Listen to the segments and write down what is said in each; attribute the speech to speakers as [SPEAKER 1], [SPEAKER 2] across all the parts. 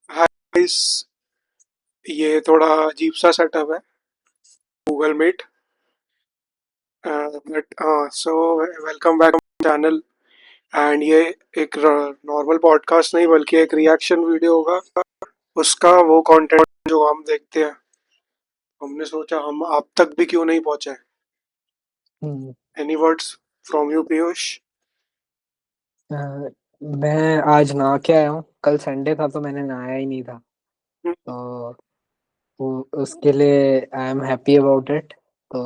[SPEAKER 1] Guys, ये थोड़ा अजीब सा सेटअप है Google Meet. But so welcome back channel. And ये एक नॉर्मल पॉडकास्ट नहीं बल्कि एक रिएक्शन वीडियो होगा उसका, वो कंटेंट जो हम देखते हैं। हमने सोचा हम आप तक भी क्यों नहीं पहुंचे।
[SPEAKER 2] Hmm,
[SPEAKER 1] any words from you Piyush?
[SPEAKER 2] अ, मैं आज नहा के आया हूँ। कल संडे था तो मैंने नहाया ही नहीं था, तो उसके लिए I am happy about it. तो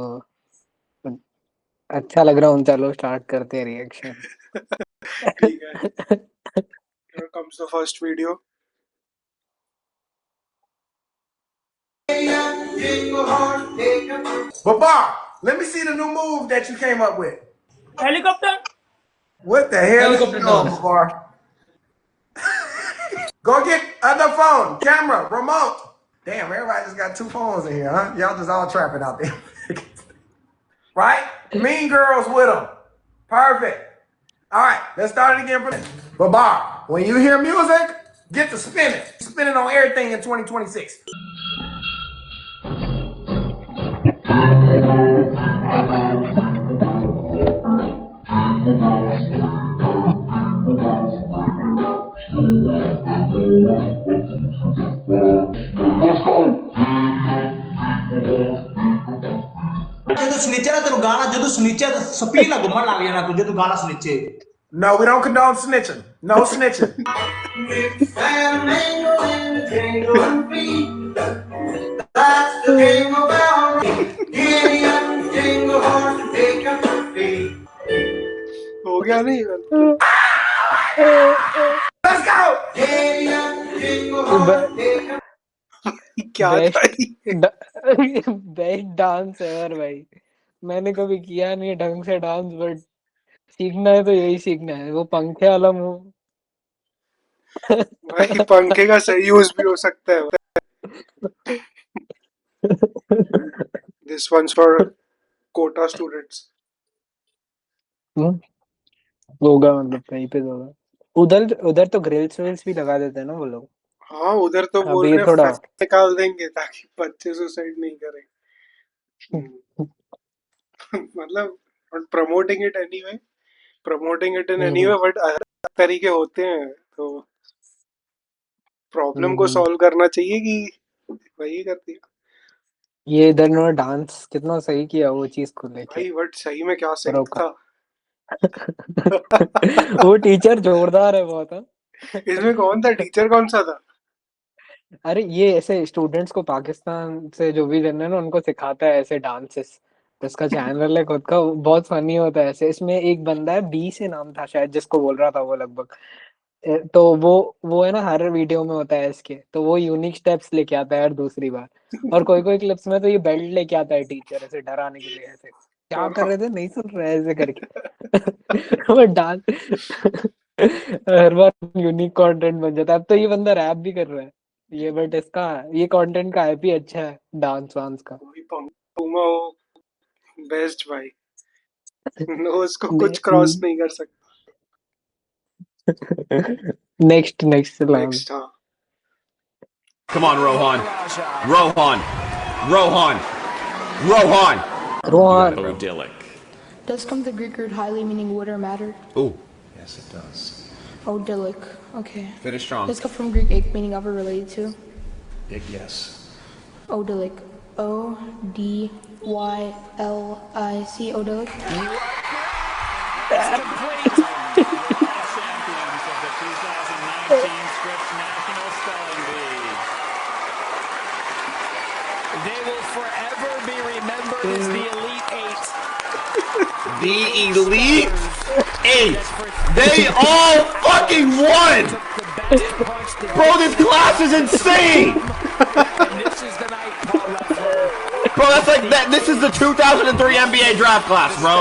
[SPEAKER 2] अच्छा लग रहा हूँ। चलो स्टार्ट करते हैं रिएक्शन।
[SPEAKER 1] ठीक है, here comes the first video.
[SPEAKER 3] But Bob, let me see the new move that you came up with.
[SPEAKER 4] Helicopter?
[SPEAKER 3] What the hell
[SPEAKER 4] Helicopter
[SPEAKER 3] is going on,
[SPEAKER 4] dance.
[SPEAKER 3] Babar? Go get other phone, camera, remote. Damn, everybody just got two phones in here, huh? Y'all just all trapping out there. Right? Mean Girls with them. Perfect. All right, let's start it again. But Bob, when you hear music, get to spinning. Spinning on everything in 2026.
[SPEAKER 4] ਜਦੋਂ ਸੁਨੀਚੇ ਨਾ ਤੈਨੂੰ ਗਾਣਾ ਜਦੋਂ ਸੁਨੀਚੇ speed ਨਾ ਘੁੰਮਣ ਲੱਗ ਜਾਣਾ ਤੂੰ ਜਦੋਂ ਗਾਣਾ ਸੁਨੀਚੇ
[SPEAKER 3] No, we don't condone snitching. No snitching.
[SPEAKER 1] हो गया नहीं?
[SPEAKER 3] Let's go!
[SPEAKER 1] क्या था
[SPEAKER 2] बेस्ट
[SPEAKER 1] ये?
[SPEAKER 2] बेस्ट डांस एवर भाई। मैंने कभी किया नहीं ढंग से डांस, बट सीखना है तो यही सीखना है। वो पंखे वाला मूव।
[SPEAKER 1] भाई, पंखे का सही यूज भी हो सकता है। This one's for quota students.
[SPEAKER 2] होगा, मतलब कहीं पे तो होगा। उधर उधर तो ग्रिल्स विल्स भी लगा देते हैं ना वो लोग।
[SPEAKER 1] हाँ, उधर तो बोल
[SPEAKER 2] अभी
[SPEAKER 1] रहे हैं
[SPEAKER 2] थोड़ा
[SPEAKER 1] फैन निकाल देंगे ताकि बच्चे सुसाइड नहीं करें। हम्म, मतलब promoting it anyway, promoting it in anyway,
[SPEAKER 2] hmm,
[SPEAKER 1] but अलग तरीके होते हैं। तो प्रॉब्लम को
[SPEAKER 2] हम्म।
[SPEAKER 1] सॉल्व करना चाहिए कि वही कर दिया।
[SPEAKER 2] ये इधर ने डांस कितना सही किया वो चीज को लेके।
[SPEAKER 1] भाई बट सही में क्या
[SPEAKER 2] प्रो
[SPEAKER 1] सिंक
[SPEAKER 2] का।
[SPEAKER 1] था।
[SPEAKER 2] वो टीचर जोरदार है बहुत, हाँ।
[SPEAKER 1] इसमें कौन था टीचर, कौन सा था?
[SPEAKER 2] अरे ये ऐसे स्टूडेंट्स को पाकिस्तान से जो भी रहने हैं ना उनको सिखाता है ऐसे डांसेस। तो इसका चैनल है खुद का, वो बहुत फनी होता है ऐसे। इसमें एक बंदा है, बी से नाम था शायद, जिसको बोल रहा था वो लगभग। तो वो है ना, हर वीडियो में होता है इसके, तो वो यूनिक स्टेप्स लेके आता है हर दूसरी बार। और कोई कोई क्लिप्स में तो ये बेल्ट लेके आता है टीचर, ऐसे डराने के लिए। ऐसे क्या कर
[SPEAKER 1] हाँ।
[SPEAKER 2] रहे थे, नहीं सुन रहे ऐसे करके। वो डांस हर बार यूनिक कंटेंट बन जाता है। अब तो ये बंदा रैप भी कर रहा है ये, बट इसका ये कंटेंट का आईपी अच्छा है डांस वांस का।
[SPEAKER 1] वही पंगुमा हो, बेस्ट भाई। उसको कुछ क्रॉस
[SPEAKER 2] ने,
[SPEAKER 1] नहीं कर सकता।
[SPEAKER 2] नेक्स्ट नेक्स्ट लाओ।
[SPEAKER 1] नेक्स्ट, हाँ।
[SPEAKER 5] Come on, Rohan. Rohan. Rohan. Rohan. You got
[SPEAKER 2] Rohan.
[SPEAKER 5] Odilic.
[SPEAKER 6] Does come the Greek root highly meaning would or mattered?
[SPEAKER 5] Ooh.
[SPEAKER 3] Yes, it does.
[SPEAKER 6] Odilic. Okay.
[SPEAKER 5] Finish strong.
[SPEAKER 6] Does come from Greek ik meaning of or related to?
[SPEAKER 3] Yes.
[SPEAKER 6] Odilic. Odylic. Odilic.
[SPEAKER 7] It's complete. Champions of the 2019 Scripps National Spelling Bee. They will forever be remembered as the Elite Eight.
[SPEAKER 5] The Elite Eight. They all fucking won. Bro, this class is insane.
[SPEAKER 7] And this is the night Paul Leffler.
[SPEAKER 5] Bro, that's like that. This is the 2003 NBA draft class, bro.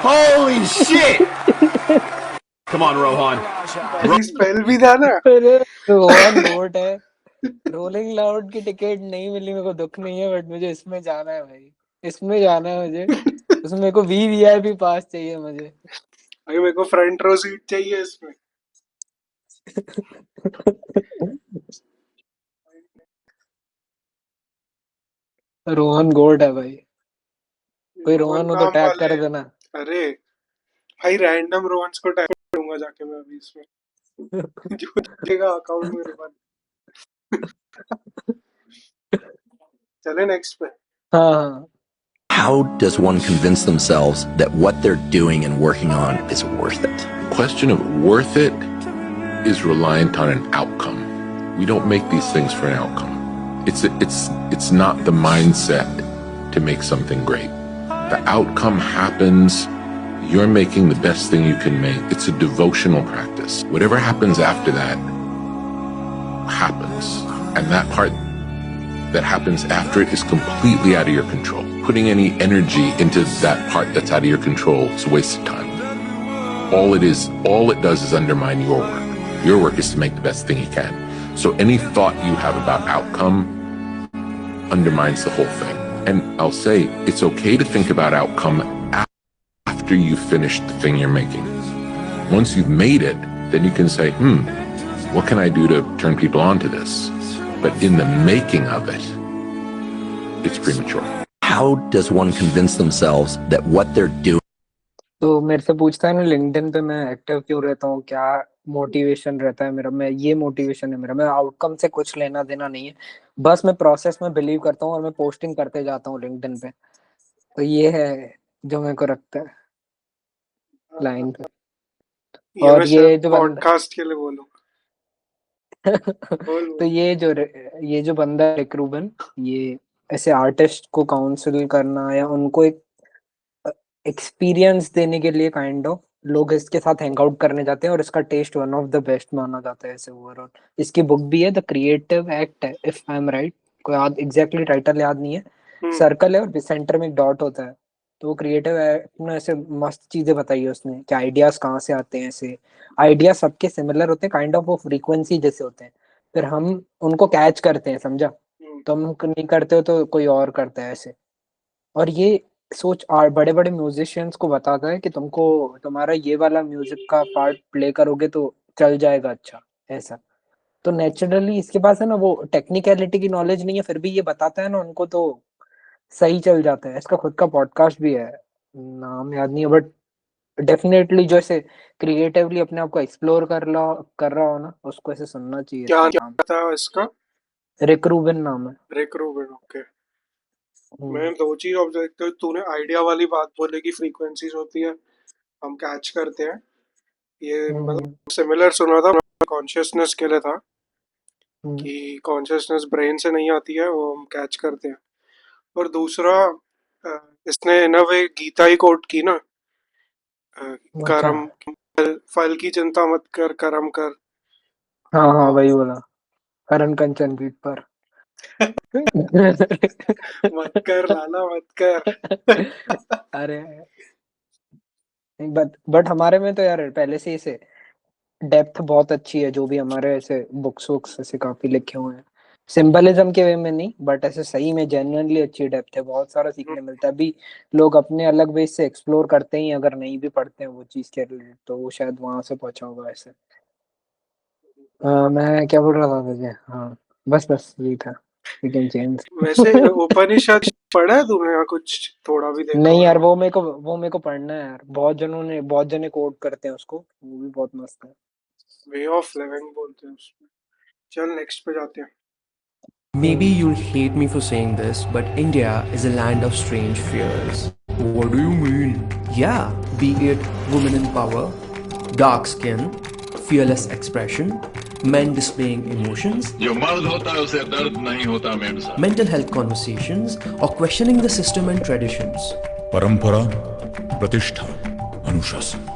[SPEAKER 5] Holy shit. Come on, Rohan.
[SPEAKER 1] Spell भी था ना।
[SPEAKER 2] रोहन गोट है। Rolling loud की ticket नहीं मिली, मेरे को दुख नहीं है, बट मुझे इसमें जाना है भाई। इसमें जाना है मुझे। उसमें मेरे को वीवीआईपी पास चाहिए मुझे।
[SPEAKER 1] भाई मेरे को फ्रंट रो सीट चाहिए इसमें।
[SPEAKER 2] रोहन गोड है भाई, कोई रोहन हो तो
[SPEAKER 1] नाम
[SPEAKER 2] टैग
[SPEAKER 1] वाले।
[SPEAKER 2] कर देना।
[SPEAKER 1] अरे भाई रैंडम रोहन्स को टैग करूंगा जाके मैं अभी इसमें। जो देगा अकाउंट मेरे पास। चले नेक्स्ट पे।
[SPEAKER 2] हाँ हाँ।
[SPEAKER 5] How does one convince themselves that what they're doing and working on is worth it?
[SPEAKER 8] Question of worth it is reliant on an outcome. We don't make these things for an outcome. It's not the mindset to make something great. The outcome happens. You're making the best thing you can make. It's a devotional practice. Whatever happens after that happens. And that part that happens after it is completely out of your control. Putting any energy into that part that's out of your control is a waste of time. All it does is undermine your work. Your work is to make the best thing you can. So any thought you have about outcome undermines the whole thing. And I'll say it's okay to think about outcome after you've finished the thing you're making. Once you've made it, then you can say, what can I do to turn people on to this? But in the making of it, it's premature.
[SPEAKER 5] How does one convince themselves that what they're doing?
[SPEAKER 2] तो मेरे से पूछता है ना LinkedIn पे मैं active क्यों रहता हूँ, क्या मोटिवेशन रहता है मेरा, मैं ये मोटिवेशन है मेरा, मैं आउटकम से कुछ लेना देना नहीं है, बस मैं प्रोसेस में बिलीव करता हूँ और मैं पोस्टिंग करते जाता हूँ लिंक्डइन पे। तो ये है जो मेरे को रखता है लाइन पे।
[SPEAKER 1] ये
[SPEAKER 2] और
[SPEAKER 1] मैं
[SPEAKER 2] ये जो बंदा
[SPEAKER 1] पॉडकास्ट के लिए बोलूंगा। बोल
[SPEAKER 2] तो ये जो बंदा है रिक रूबन, ये ऐसे आर्टिस्ट को काउंसिल करना या उनको एक एक्सपीरियंस देने के लिए काइंड ऑफ लोग इसके साथ हैंग आउट करने जाते हैं और इसका test one of the best माना जाता है ऐसे ओवरऑल। इसकी बुक भी है द क्रिएटिव एक्ट है, इफ आई एम राइट, कोई याद एग्जैक्टली टाइटल याद नहीं है। सर्कल है और सेंटर में एक डॉट होता है। तो वो क्रिएटिव एक्ट में ऐसे मस्त चीजें बताई है उसने कि आइडियाज कहाँ से आते हैं, ऐसे आइडिया सबके सिमिलर होते हैं, काइंड ऑफ वो फ्रीक्वेंसी जैसे होते हैं, फिर हम उनको कैच करते हैं, समझा? तो हम नहीं करते हो तो कोई और करता है ऐसे। और ये सोच बड़े बड़े म्यूजिशियंस को बताता है कि तुमको तुम्हारा ये वाला म्यूजिक का पार्ट प्ले करोगे तो चल जाएगा अच्छा ऐसा। तो नेचुरली इसके पास है ना वो टेक्निकलिटी की नॉलेज नहीं है, फिर भी ये बताता है ना उनको तो सही चल जाता है। इसका खुद का पॉडकास्ट भी है, नाम याद नहीं है, बट डेफिनेटली जो ऐसे क्रिएटिवली अपने आप को एक्सप्लोर कर रहा हो ना, उसको ऐसे सुनना चाहिए।
[SPEAKER 1] क्या
[SPEAKER 2] इसका नाम
[SPEAKER 1] था इसका?
[SPEAKER 2] रिक रूबिन नाम है।
[SPEAKER 1] Rick Rubin, okay. मैं दो चीज ऑब्जर्व करता हूँ। तूने आइडिया वाली बात बोले कि फ्रीक्वेंसीज होती है, हम कैच करते हैं, ये मतलब सिमिलर सुना था, कॉन्शियसनेस के लिए था कि कॉन्शियसनेस ब्रेन से नहीं आती है, वो हम कैच करते हैं। और दूसरा इसने इन अ वे गीता ही कोट की ना, कर्म फल की चिंता मत कर, कर्म कर।
[SPEAKER 2] हाँ हाँ वही बोला, करण कंचन बीट पर।
[SPEAKER 1] मत कर लाला, मत कर।
[SPEAKER 2] अरे बट हमारे में तो यार पहले से ही से डेप्थ बहुत अच्छी है, जो भी हमारे ऐसे बुक्स ऐसे काफी लिखे हुए हैं, सिंबलिज्म के वे में नहीं, बट ऐसे सही में जेन्युइनली अच्छी डेप्थ है, बहुत सारा सीखने मिलता है। अभी लोग अपने अलग वे से एक्सप्लोर करते ही, अगर नहीं भी पढ़ते हैं वो चीज के रिलेटेड, तो वो शायद वहां से पहुंचा होगा ऐसे। मैं क्या बोल रहा था तुझे? हाँ बस यही था। We can change.
[SPEAKER 1] वैसे उपनिषद पढ़ा है तूने या कुछ थोड़ा भी देखा?
[SPEAKER 2] नहीं यार, वो मेरे को पढ़ना है यार, बहुत जने कोट करते हैं उसको, वो भी बहुत मस्त है।
[SPEAKER 1] वे ऑफ लिविंग बोलते हैं उसमें। चल नेक्स्ट पे जाते हैं।
[SPEAKER 9] Maybe you'll hate me for saying this, but India is a land of strange fears. What do you mean? Yeah, be it women in power, dark skin, fearless expression, men displaying emotions,
[SPEAKER 8] जो मर्द होता है उसे दर्द नहीं होता मेरे साथ।
[SPEAKER 9] mental health conversations, or questioning the system and traditions.
[SPEAKER 10] परंपरा, प्रतिष्ठा, अनुशासन.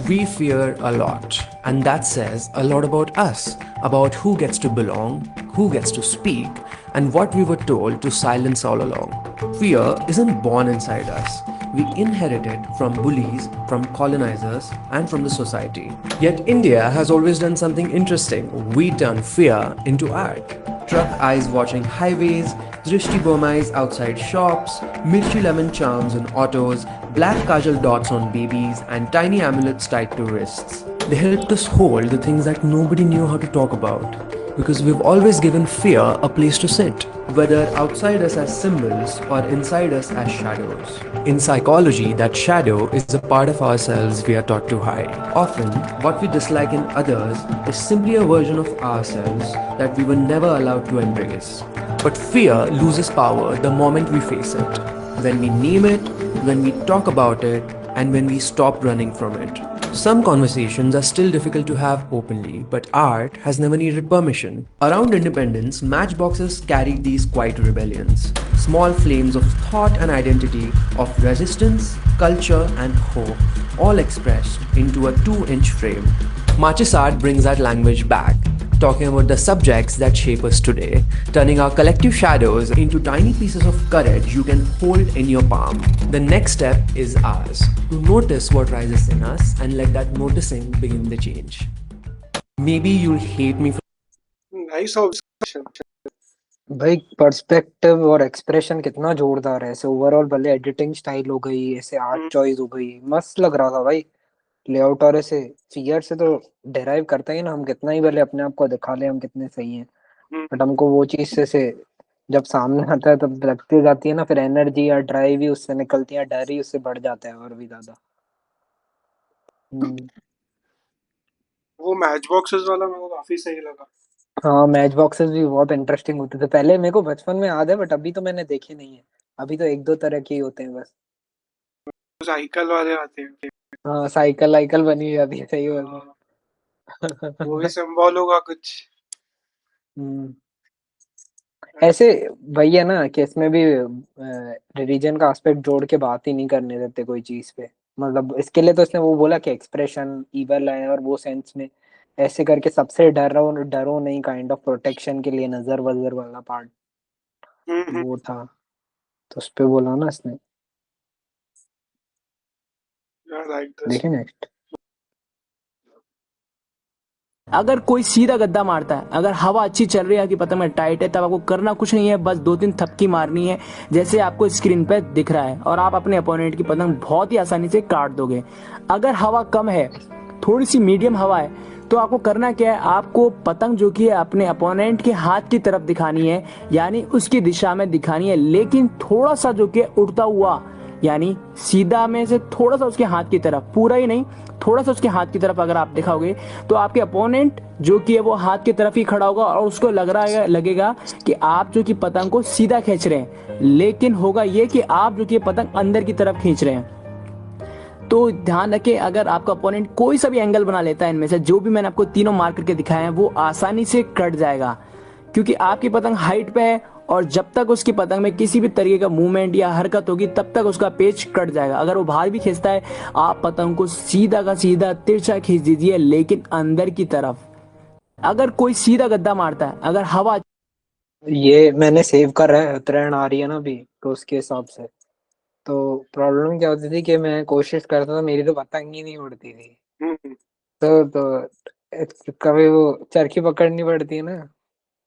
[SPEAKER 9] We fear a lot, and that says a lot about us, about who gets to belong, who gets to speak, and what we were told to silence all along. Fear isn't born inside us. We inherit it from bullies, from colonizers, and from the society. Yet India has always done something interesting. We turn fear into art. Truck eyes watching highways, Drishti Burmais outside shops, Mirchi lemon charms on autos, black kajal dots on babies, and tiny amulets tied to wrists. They helped us hold the things that nobody knew how to talk about. Because we've always given fear a place to sit, whether outside us as symbols or inside us as shadows. In psychology, that shadow is a part of ourselves we are taught to hide. Often, what we dislike in others is simply a version of ourselves that we were never allowed to embrace. But fear loses power the moment we face it. When we name it, when we talk about it, and when we stop running from it. Some conversations are still difficult to have openly, but art has never needed permission. Around independence, matchboxes carried these quiet rebellions. Small flames of thought and identity, of resistance, culture, and hope, all expressed into a 2-inch frame. Matchis art brings that language back, talking about the subjects that shape us today, turning our collective shadows into tiny pieces of courage you can hold in your palm. The next step is ours, to notice what rises in us and let that noticing begin the change. Maybe you'll hate me for
[SPEAKER 1] Nice observation.
[SPEAKER 2] भाई perspective और expression कितना जोरदार है। ऐसे overall भले editing style हो गई, ऐसे आर्ट चॉइस हो गई, मस्त लग रहा था भाई। लेआउट और ऐसे फिगर से तो डिराइव करते ही ना, हम कितना ही भले अपने आप को दिखा ले हम कितने सही हैं, बट हमको वो चीज से जब सामने आता है तब लगती जाती है ना, फिर एनर्जी या ड्राइव ही उससे निकलती है, डर ही उससे बढ़ जाता है और भी ज्यादा।
[SPEAKER 1] वो मैच बॉक्सेस वाला मेरे को काफी सही लगा।
[SPEAKER 2] हाँ, मैच बॉक्सेस भी बहुत इंटरेस्टिंग होते थे पहले, मेरे को बचपन में याद है, बट अभी तो मैंने देखे नहीं है। अभी तो 1-2 तरह के ही होते हैं बस।
[SPEAKER 1] साइकिल वाले आते हैं।
[SPEAKER 2] हाँ, साइकिल वाइकल बनी जाती है, सही बोल रहे
[SPEAKER 1] वो भी
[SPEAKER 2] हो।
[SPEAKER 1] सिंबल होगा कुछ।
[SPEAKER 2] ऐसे वही है ना कि इसमें भी रिलीजन का एस्पेक्ट जोड़ के बात ही नहीं करने देते कोई चीज पे। मतलब इसके लिए तो इसने वो बोला कि एक्सप्रेशन ईवल है, और वो सेंस में ऐसे करके सबसे डरो नहीं, काइंड ऑफ प्रोटेक्शन के लिए नजर वजर वाला पार्ट वो था, तो उस पे बोला ना इसने। देखिए नेक्स्ट।
[SPEAKER 11] अगर कोई सीधा गद्दा मारता है, अगर हवा अच्छी चल रही है कि पतंग में टाइट है, तब आपको करना कुछ नहीं है, बस 2-3 थपकी मारनी है जैसे आपको स्क्रीन पे दिख रहा है, और आप अपने अपोनेंट की पतंग बहुत ही आसानी से काट दोगे। अगर हवा कम है, थोड़ी सी मीडियम हवा है, तो आपको करना क्या है, आपको पतंग जो कि है अपने अपोनेंट के हाथ की तरफ दिखानी है, यानी उसकी दिशा में दिखानी है, लेकिन थोड़ा सा जो कि उड़ता हुआ, यानी सीधा में से थोड़ा सा उसके हाथ की तरफ, पूरा ही नहीं, थोड़ा सा उसके हाथ की तरफ अगर आप दिखाओगे तो आपके अपोनेंट जो कि है वो हाथ की तरफ ही खड़ा होगा, और उसको लगेगा कि आप जो कि पतंग को सीधा खींच रहे हैं, लेकिन होगा ये कि आप जो कि पतंग अंदर की तरफ खींच रहे हैं। तो ध्यान रखें, अगर आपका अपोनेंट कोई सा भी एंगल बना लेता है, इनमें से जो भी मैंने आपको तीनों मार्क करके दिखाए हैं, वो आसानी से कट जाएगा, क्योंकि आपकी पतंग हाइट पे है, और जब तक उसकी पतंग में किसी भी तरीके का मूवमेंट या हरकत होगी तब तक उसका पेच कट जाएगा। अगर वो बाहर भी खींचता है, आप पतंग को सीधा का सीधा तिरछा खींच दीजिए, लेकिन अंदर की तरफ। अगर कोई सीधा गद्दा मारता है, अगर हवा,
[SPEAKER 2] ये मैंने सेव कर रहा है, उत्तरायण आ रही है ना अभी, तो उसके हिसाब से तो प्रॉब्लम क्या होती थी कि मैं कोशिश करता था, मेरी तो पतंग ही नहीं उड़ती थी। तो कभी वो चरखी पकड़नी पड़ती है ना,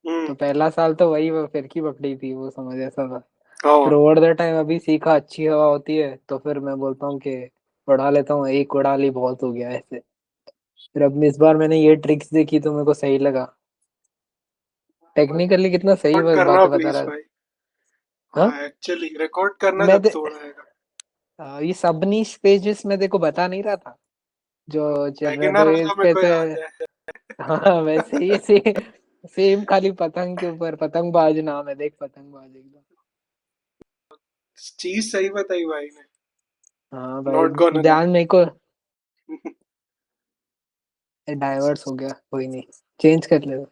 [SPEAKER 2] तो पहला साल तो वही वो फिरकी पकड़ी थी, वो समझ ऐसा था। फिर ओवर द टाइम अभी सीखा, अच्छी हवा होती है तो फिर मैं बोलता हूँ कि उड़ा लेता हूँ, एक उड़ा ली बहुत हो गया ऐसे। फिर अब इस बार मैंने ये ट्रिक्स देखी तो मेरे को सही लगा, टेक्निकली कितना सही
[SPEAKER 1] रिकॉर्ड करना
[SPEAKER 2] बातें बता
[SPEAKER 1] प्लीज
[SPEAKER 2] रहा
[SPEAKER 1] भाई।
[SPEAKER 2] है।
[SPEAKER 1] हाँ एक्चुअली रिकॉर्ड करना
[SPEAKER 2] मैं
[SPEAKER 1] जब तोड़ा है।
[SPEAKER 2] ये सब नीश पेजेस में देखो बता नहीं रहा था जो चल रहा था,
[SPEAKER 1] बिगिनर
[SPEAKER 2] ये
[SPEAKER 1] वाला मेरे को
[SPEAKER 2] कहते
[SPEAKER 1] याद
[SPEAKER 2] हैं।
[SPEAKER 1] है।
[SPEAKER 2] हाँ वैसे ही सेम खाली पतंग के ऊपर, पतंगबाज नाम है, देख पतंगबाज एकदम।
[SPEAKER 1] चीज सही बताई भाई ने।
[SPEAKER 2] हाँ भाई,
[SPEAKER 1] नॉट गोना ली।
[SPEAKER 2] ध्यान मेरे को डाइवर्स हो गया, कोई नहीं, चेंज कर ले।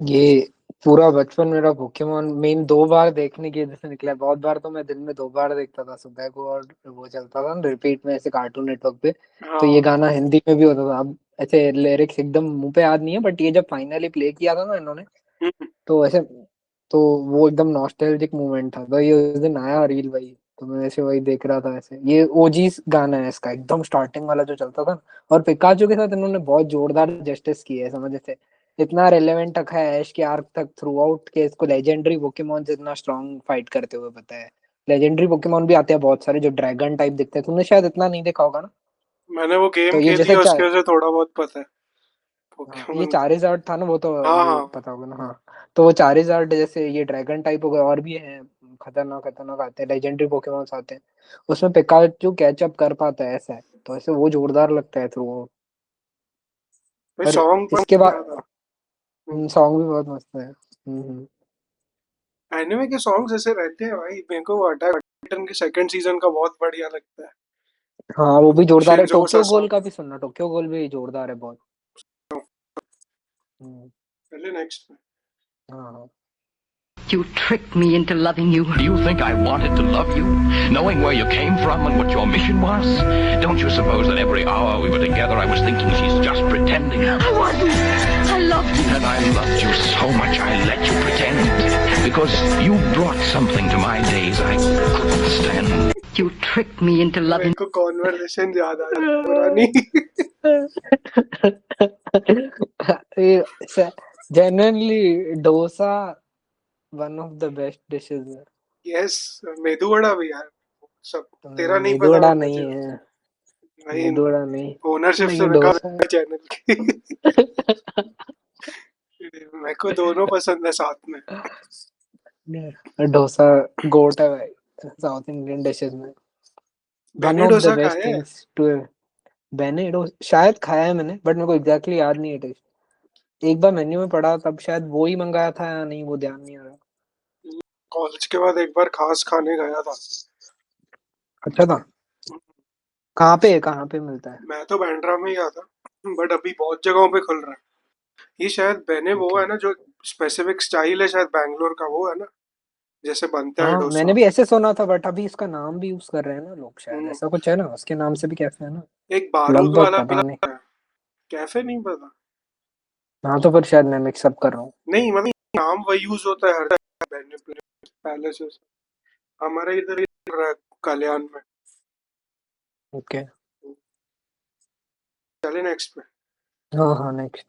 [SPEAKER 2] ये पूरा बचपन मेरा पोकेमोन मेन 2 बार देखने की वजह से निकला है। बहुत बार तो मैं दिन में 2 बार देखता था, सुबह को और वो चलता था ना रिपीट में ऐसे कार्टून नेटवर्क पे। तो ये
[SPEAKER 1] हाँ
[SPEAKER 2] गाना हिंदी में भी होता था। अब ऐसे लिरिक्स एकदम मुंह पे याद नहीं है, बट ये जब फाइनली प्ले किया था ना इन्होंने,
[SPEAKER 1] हम्म,
[SPEAKER 2] तो ऐसे तो वो एकदम नॉस्टैल्जिक मोमेंट था। तो ये उस दिन आया रील वही, तो मैं ऐसे वही देख रहा था। ऐसे ये ओजी गाना है इसका, एकदम स्टार्टिंग वाला जो चलता था ना। और पिकाचू के साथ इन्होंने बहुत जोरदार जस्टिस की है, समझ से इतना रेलेवेंट रखा है ऐश के आर्क तक थ्रू आउट के इसको लेजेंडरी पोकेमोन से इतना स्ट्रॉन्ग फाइट करते हुए पता है। लेजेंडरी पोकेमोन भी आते हैं बहुत सारे जो ड्रैगन टाइप दिखते हैं, तुमने शायद इतना नहीं देखा होगा ना।
[SPEAKER 1] मैंने वो गेम
[SPEAKER 2] तो ये
[SPEAKER 1] खेली
[SPEAKER 2] जैसे
[SPEAKER 1] है उसकी वजह से थोड़ा बहुत पता है
[SPEAKER 2] हाँ, ये
[SPEAKER 1] पोकेमोन का।
[SPEAKER 2] चारिज़ार्ड था ना, वो तो
[SPEAKER 1] हाँ
[SPEAKER 2] वो
[SPEAKER 1] हाँ।
[SPEAKER 2] पता होगा ना। हाँ, तो वो चारिज़ार्ड जैसे ये ड्रैगन टाइप हो गए, और भी हैं खतरनाक खतरनाक आते हैं, लेजेंडरी पोकेमॉन्स आते हैं। उसमें पिकाचू कैचअप कर पाता है, ऐसा है। तो ऐसे वो जोरदार लगता है थ्रू।
[SPEAKER 1] भाई
[SPEAKER 2] और
[SPEAKER 1] सॉन्ग पर
[SPEAKER 2] इसके बाद
[SPEAKER 1] क्या था।
[SPEAKER 2] सॉन्ग भी बहुत मस्त है।
[SPEAKER 1] एनिमे के सॉन्ग्स ऐसे रहते हैं भाई, मेरे को अटैक टाइटन के सेकंड सीजन का बहुत बढ़िया लगता है।
[SPEAKER 2] हाँ, वो भी जोरदार है।
[SPEAKER 1] शिनजो
[SPEAKER 2] टोक्यो गोल
[SPEAKER 1] ससा।
[SPEAKER 2] का भी सुनना, टोक्यो गोल भी जोरदार है बहुत। हम्म,
[SPEAKER 1] पहले नेक्स्ट में।
[SPEAKER 2] हाँ हाँ।
[SPEAKER 12] You tricked me into loving you.
[SPEAKER 5] Do you think I wanted to love you, knowing where you came from and what your mission was? Don't you suppose that every hour we were together I was thinking she's just pretending?
[SPEAKER 12] I wasn't. I loved you.
[SPEAKER 5] And I loved you so much I let you pretend. Because you brought something to my days I couldn't stand.
[SPEAKER 12] You tricked me into loving
[SPEAKER 1] मेरे को conversation याद आ रहा पुरानी।
[SPEAKER 2] Genuinely dosa one of the best dishes है।
[SPEAKER 1] Yes, medu vada भी यार। सब तेरा नहीं
[SPEAKER 2] मेदू
[SPEAKER 1] पता
[SPEAKER 2] वड़ा
[SPEAKER 1] होगा
[SPEAKER 2] नहीं
[SPEAKER 1] जो।
[SPEAKER 2] है,
[SPEAKER 1] नहीं,
[SPEAKER 2] मेदू वड़ा नहीं,
[SPEAKER 1] ओनरशिप से
[SPEAKER 2] लेकिन
[SPEAKER 1] निकाल
[SPEAKER 2] डोसा
[SPEAKER 1] चैनल की। मेरे को दोनों पसंद है साथ में।
[SPEAKER 2] डोसा गोट है भाई साउथ इंडियन डिशेस में। वन
[SPEAKER 1] बेने
[SPEAKER 2] ऑफ द
[SPEAKER 1] डोसा
[SPEAKER 2] बेस्ट
[SPEAKER 1] खाया है?
[SPEAKER 2] थिंग्स टू बेने डोसा शायद खाया है मैंने, बट मेरे को एग्जैक्टली याद नहीं है टेस्ट। एक बार मेन्यू में पड़ा तब शायद वो ही मंगाया था या नहीं, वो ध्यान नहीं आ रहा।
[SPEAKER 1] कॉलेज के बाद एक बार खास खाने गया था।
[SPEAKER 2] अच्छा था। कहाँ पे मिलता है?
[SPEAKER 1] मैं तो बैंड्रा में ही गया था, बट अभी बहुत जगहों पे खुल रहा है। ये शायद बेने वो
[SPEAKER 2] ओके।
[SPEAKER 1] है ना जो स्पेसिफिक स्टाइल है, शायद बैंगलोर का वो है ना, जैसे बनता है
[SPEAKER 2] हाँ, मैंने
[SPEAKER 1] डोसा।
[SPEAKER 2] भी ऐसे सुना था, बट अभी इसका नाम भी यूज कर रहे हैं ना लोग, शायद
[SPEAKER 1] हम्म,
[SPEAKER 2] ऐसा कुछ है ना, उसके नाम से भी कैफे है ना।
[SPEAKER 1] एक बारूद
[SPEAKER 2] लगभग
[SPEAKER 1] वाला भी
[SPEAKER 2] पता नहीं।
[SPEAKER 1] है, कैफे नहीं पता।
[SPEAKER 2] हाँ, तो फिर शायद मैं मिक्सअप कर रहा हूँ।
[SPEAKER 1] नहीं मतलब नाम वही यूज होता है हर बेने पहले से। हमारे इधर ही चल रहा है कल्याण में।
[SPEAKER 2] ओके।
[SPEAKER 1] चले नेक्स्ट पे।
[SPEAKER 2] हाँ हाँ, next.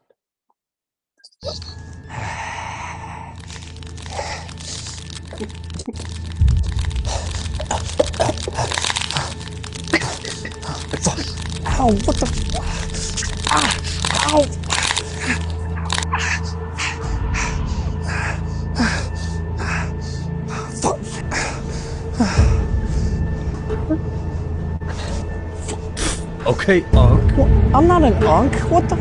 [SPEAKER 9] Ow, what the? Ah, ow.
[SPEAKER 10] Okay, Unc.
[SPEAKER 9] I'm not an unk. What the?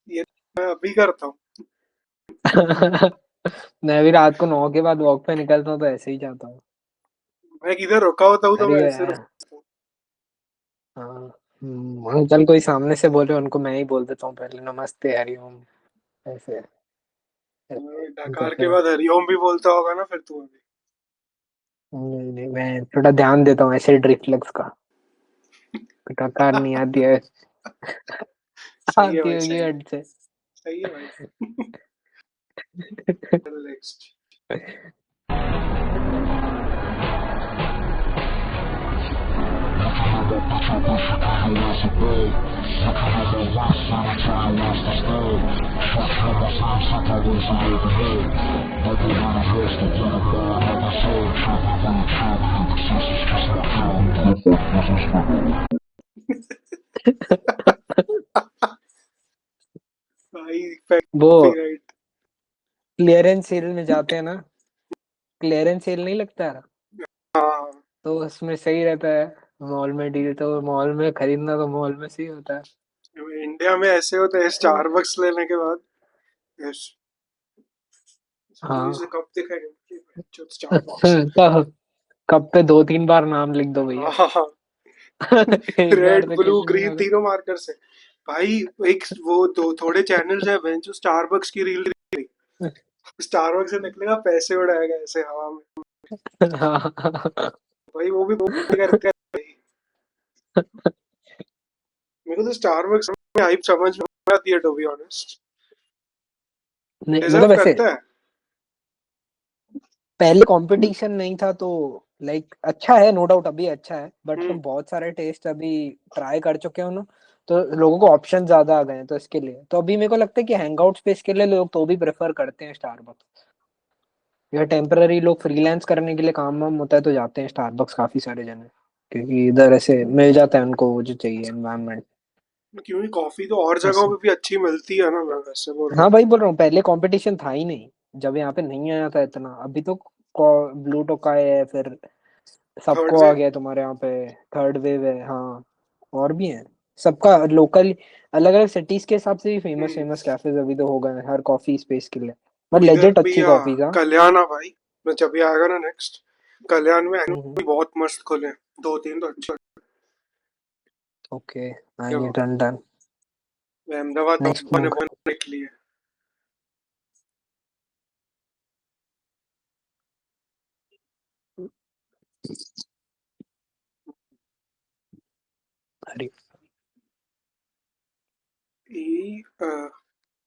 [SPEAKER 1] ये मैं अभी करता हूँ।
[SPEAKER 2] मैं भी रात को 9 के बाद वॉक पे निकलता हूँ तो ऐसे ही जाता हूँ।
[SPEAKER 1] मैं किधर रुका होता हूँ तो
[SPEAKER 2] अरे
[SPEAKER 1] मैं ऐसे
[SPEAKER 2] यार,
[SPEAKER 1] रुकता हूँ।
[SPEAKER 2] हाँ, अंकल कोई सामने से बोले उनको मैं ही बोल देता हूँ पहले, नमस्ते हरिओम, ऐसे
[SPEAKER 1] डकार
[SPEAKER 2] करते
[SPEAKER 1] के
[SPEAKER 2] हैं।
[SPEAKER 1] बाद हरिओम भी बोलता होगा ना फिर तू अभी।
[SPEAKER 2] नहीं नहीं, मैं थोड़ा ध्यान देता हूँ ऐसे रिफ्लेक्स का। डकार नहीं आती है,
[SPEAKER 1] सही है
[SPEAKER 2] आती
[SPEAKER 1] भाई,
[SPEAKER 2] होगी
[SPEAKER 1] सही है।
[SPEAKER 2] हट से।
[SPEAKER 1] सही है भाई। नेक्स्ट। भाई
[SPEAKER 2] वो
[SPEAKER 1] कॉपीराइट।
[SPEAKER 2] क्लियरेंस सेल में जाते हैं ना, क्लियरेंस सेल नहीं लगता
[SPEAKER 1] हाँ
[SPEAKER 2] तो उसमें सही रहता है। मॉल में डील तो मॉल में खरीदना तो मॉल में सही होता है।
[SPEAKER 1] इंडिया में ऐसे होते हैं स्टारबक्स लेने के बाद। यस
[SPEAKER 2] हाँ
[SPEAKER 1] से कब दिखाएंगे जो स्टारबक्स।
[SPEAKER 2] तो कप पे 2-3 बार नाम लिख दो भैया।
[SPEAKER 1] हाँ
[SPEAKER 2] एक बार
[SPEAKER 1] रेड
[SPEAKER 2] तो
[SPEAKER 1] ब्लू
[SPEAKER 2] किसी ने
[SPEAKER 1] ग्रीन तीनों मार्कर से। भाई एक वो दो थोड़े चैनल्स हैं जो स्टारबक्स की रील स्टारबक्स से निकलेगा पैसे उड़ाएगा ऐसे हवा में। भाई वो भी करते हैं भाई। मेरे को तो स्टारबक्स में हाइप समझ में आती है टू बी ऑनेस्ट।
[SPEAKER 2] नहीं
[SPEAKER 1] डिजर्व
[SPEAKER 2] मतलब ऐसे
[SPEAKER 1] करता है।
[SPEAKER 2] पहले कंपटीशन नहीं था तो लाइक अच्छा है, नो डाउट अभी अच्छा है, बट हम बहुत सारे टेस्ट अभी ट्राई कर चुके हैं ना, तो लोगों को ऑप्शन ज्यादा आ गए हैं, तो इसके लिए तो अभी मेरे को लगता है कि हैंगआउट स्पेस के लिए लोग तो भी प्रेफर करते हैं स्टारबक्स। या टेम्पररी लोग फ्रीलांस करने के लिए काम वाम होता है तो जाते हैं स्टारबक्स काफी सारे जने, क्योंकि इधर ऐसे मिल जाता है उनको वो जो चाहिए एनवायरनमेंट।
[SPEAKER 1] क्योंकि कॉफी तो और जगहों पे भी अच्छी मिलती है ना, मैं वैसे बोल रहा
[SPEAKER 2] हाँ भाई बोल रहा हूँ, पहले कंपटीशन था ही नहीं जब यहाँ पे नहीं आया था इतना। अभी तो ब्लू टोकाई है, फिर
[SPEAKER 1] थर्ड
[SPEAKER 2] सबको आ
[SPEAKER 1] वेव।
[SPEAKER 2] गया तुम्हारे यहाँ पे, थर्ड वेव है, हाँ और भी है। सबका लोकल अलग अलग सिटीज के हिसाब से भी फेमस फेमस कैफेज अभी तो हो गए हैं हर कॉफी स्पेस के लिए, बट
[SPEAKER 1] वो इधर
[SPEAKER 2] लेजिट
[SPEAKER 1] भी
[SPEAKER 2] अच्छी कॉफी का।
[SPEAKER 1] कल्याण है भाई। मैं जब भी आएगा ना नेक्स्ट, कल्याण में भी बहुत मस्त खुले हैं, 2-3 तो अच्छे।
[SPEAKER 2] ओके आएंगे, डन डन।
[SPEAKER 1] अहमदाबाद में
[SPEAKER 2] नेक्स्ट
[SPEAKER 1] बने
[SPEAKER 2] मंथ।
[SPEAKER 1] बनने के लिए।
[SPEAKER 2] अरे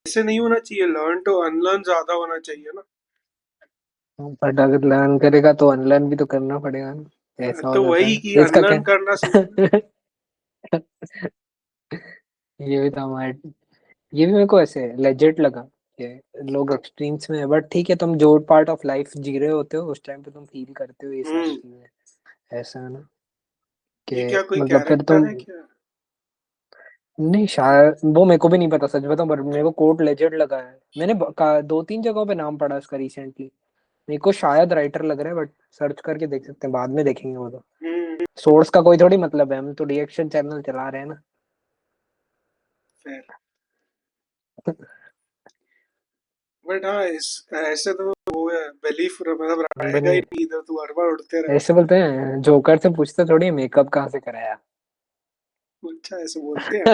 [SPEAKER 1] ऐसे नहीं होना चाहिए, लर्न टू अनलर्न ज्यादा होना चाहिए ना।
[SPEAKER 2] बट अगर लर्न करेगा तो अनलर्न भी तो करना पड़ेगा ना, ऐसा हो
[SPEAKER 1] तो
[SPEAKER 2] जाता
[SPEAKER 1] वही
[SPEAKER 2] है
[SPEAKER 1] कि
[SPEAKER 2] तो इसका क्या।
[SPEAKER 1] अनलर्न करना सीखना।
[SPEAKER 2] ये भी था हमारे, ये भी मेरे को ऐसे लेजिट लगा कि लोग एक्सट्रीम्स में है, बट ठीक है, तुम जो पार्ट ऑफ लाइफ जी रहे होते हो उस टाइम पे तुम फील करते हो ये सारी चीजें, ऐसा है ना
[SPEAKER 1] ये
[SPEAKER 2] कि
[SPEAKER 1] क्या कोई
[SPEAKER 2] मतलब फिर
[SPEAKER 1] कैरेक्टर
[SPEAKER 2] तुम।
[SPEAKER 1] है क्या?
[SPEAKER 2] नहीं शायद वो मेरे को भी नहीं पता सच बताऊं, पर मेरे को कोट लेजेंड लगा है। मैंने 2-3 जगहों पे नाम पढ़ा इसका रिसेंटली। मेरे को शायद राइटर लग रहा है, बट सर्च करके देख सकते हैं, बाद में देखेंगे वो तो। सोर्स का कोई थोड़ी मतलब है, हम तो रिएक्शन चैनल चला रहे हैं ना।
[SPEAKER 1] Fair. बट हाँ इस ऐसे तो वो है बिलीफ मतलब रहेगा ही
[SPEAKER 2] बनी
[SPEAKER 1] नहीं, इधर तू हर बार उड़ते रहे।
[SPEAKER 2] ऐसे बोलते हैं, जोकर से पूछते थोड़ी मेकअप कहाँ से कराया।
[SPEAKER 1] अच्छा ऐसे बोलते हैं।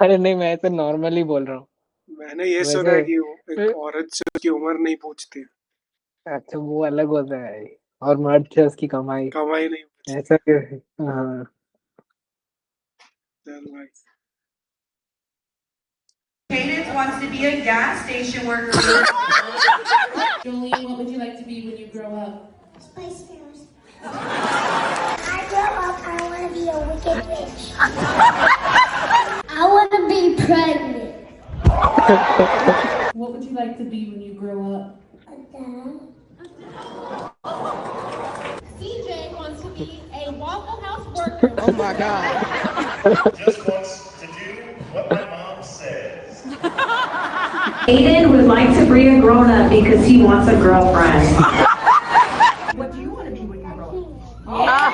[SPEAKER 2] अरे नहीं, मैं तो नॉर्मली बोल रहा हूँ
[SPEAKER 1] मैंने ये सुना
[SPEAKER 2] वैसे।
[SPEAKER 1] है कि वो एक औरत से उसकी उम्र नहीं पूछती,
[SPEAKER 2] अच्छा वो अलग होता है, और मर्द से उसकी कमाई,
[SPEAKER 1] कमाई नहीं पूछती।
[SPEAKER 2] ऐसा क्यों है? हाँ
[SPEAKER 1] चल भाई।
[SPEAKER 13] Cadence wants to be a gas station worker.
[SPEAKER 14] Jolene, what would you like to be when you grow up?
[SPEAKER 15] Spice Girls. When I grow up, I want to be a wicked witch. I want to be pregnant.
[SPEAKER 14] What would you like to be when you grow up?
[SPEAKER 15] A dad.
[SPEAKER 14] CJ wants to be a Waffle House worker.
[SPEAKER 2] Oh my God.
[SPEAKER 16] Just wants to do what my mom says.
[SPEAKER 17] Aiden would like to be a grown-up because he wants a girlfriend.
[SPEAKER 13] What do you want to be when you grow up?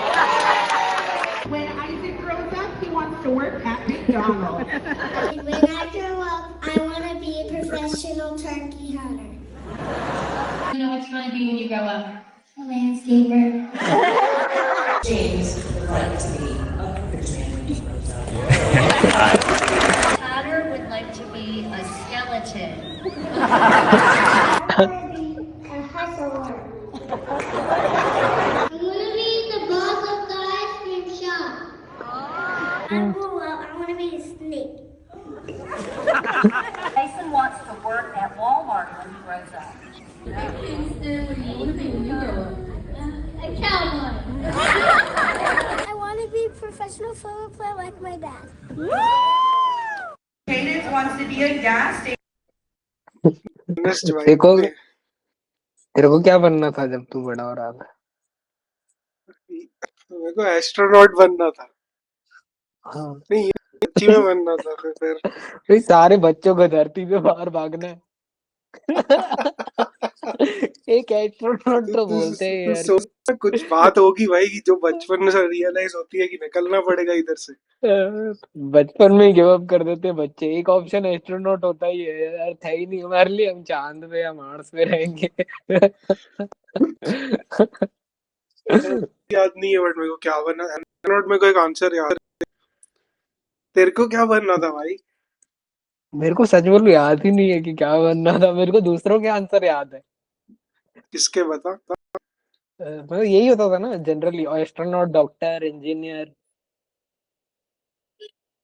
[SPEAKER 13] When Isaac grows up, he wants to work at McDonald's.
[SPEAKER 15] When I grow up, I want to be a professional turkey hunter.
[SPEAKER 14] You know what you want to be when you grow up?
[SPEAKER 15] A landscaper.
[SPEAKER 17] James would like to be a man when he grows up.
[SPEAKER 18] Connor would like to be a skeleton.
[SPEAKER 15] I want to be a hustler. I want to be the boss of the ice cream shop. When I grow up, I want to be a snake.
[SPEAKER 18] Mason wants to work at Walmart when he grows up.
[SPEAKER 15] Winston, what do you want to be when you grow up? A cowboy. I want to be favorite friend like my dad.
[SPEAKER 13] Cadence wants to be a gas station.
[SPEAKER 1] Honest vibe
[SPEAKER 2] देखो
[SPEAKER 1] में
[SPEAKER 2] तेरे को क्या बनना था जब तू बड़ा हो रहा था?
[SPEAKER 1] मेरे को एस्ट्रोनॉट बनना था।
[SPEAKER 2] हाँ
[SPEAKER 1] नहीं, ये सच्ची में बनना था। फिर
[SPEAKER 2] भाई सारे बच्चों को धरती पे बाहर भागना है। एक एस्ट्रोनॉट तो बोलते हैं
[SPEAKER 1] तू
[SPEAKER 2] यार।
[SPEAKER 1] सोच, कुछ बात होगी भाई कि जो बचपन से रियलाइज होती है कि निकलना पड़ेगा इधर से।
[SPEAKER 2] बचपन में ही गिव अप कर देते हैं बच्चे। एक ऑप्शन एस्ट्रोनॉट होता ही है यार, था ही नहीं हमारे लिए, हम चांद पे या मार्स पे रहेंगे।
[SPEAKER 1] याद नहीं है बट मेरे को क्या बनना। एस्ट्रोनॉट में कोई एक आंसर याद है। तेरे को क्या बनना था भाई?
[SPEAKER 2] मेरे को सच बोलूं याद ही नहीं है कि क्या बनना था। मेरे को दूसरों के आंसर याद है।
[SPEAKER 1] किसके बता?
[SPEAKER 2] मतलब यही होता था ना जनरली, एस्ट्रोनॉट, डॉक्टर, इंजीनियर,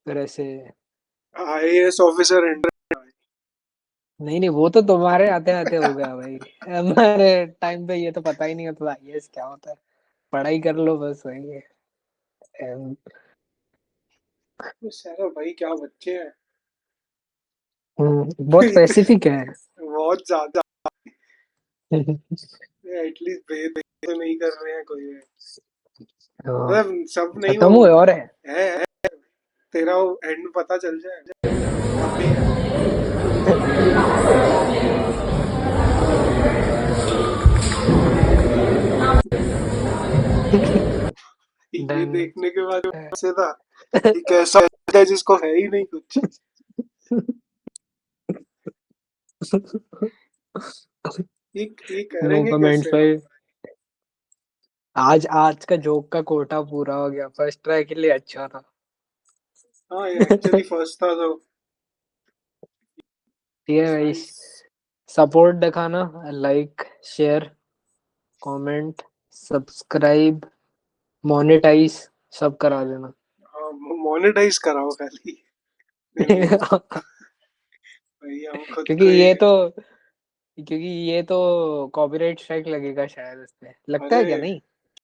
[SPEAKER 2] फिर ऐसे।
[SPEAKER 1] IAS officer.
[SPEAKER 2] नहीं नहीं, वो तो तुम्हारे आते आते हो गया भाई। हमारे टाइम पे ये तो पता ही नहीं होता आईएएस क्या होता है। पढ़ाई कर लो बस, वही है। एम,
[SPEAKER 1] सारा भाई क्या बच्चे हैं।
[SPEAKER 2] बहुत स्पेसिफिक है।
[SPEAKER 1] बहुत ज्यादा। एटलीस्ट भेद तो नहीं कर रहे हैं कोई। मतलब सब नहीं
[SPEAKER 2] खत्म
[SPEAKER 1] वो
[SPEAKER 2] हुए और है।
[SPEAKER 1] है। तेरा एंड पता चल जाए। ये देखने के बाद ऐसे था कि कैसा है जिसको है ही नहीं कुछ। ये
[SPEAKER 2] नो
[SPEAKER 1] करेंगे
[SPEAKER 2] कमेंट्स
[SPEAKER 1] कैसे?
[SPEAKER 2] भाई। आज का जोक का कोटा पूरा हो गया। फर्स्ट ट्राई के लिए अच्छा था।
[SPEAKER 1] हाँ, ये एक्चुअली फर्स्ट था तो
[SPEAKER 2] ठीक है भाई, सपोर्ट दिखाना, like, share, comment, subscribe, monetise सब करा देना।
[SPEAKER 1] मोनेटाइज कराओ खाली। भाई हम खुद
[SPEAKER 2] क्योंकि
[SPEAKER 1] को
[SPEAKER 2] ये तो क्योंकि ये तो कॉपीराइट स्ट्राइक लगेगा शायद इस पे। लगता है क्या?
[SPEAKER 1] अरे
[SPEAKER 2] नहीं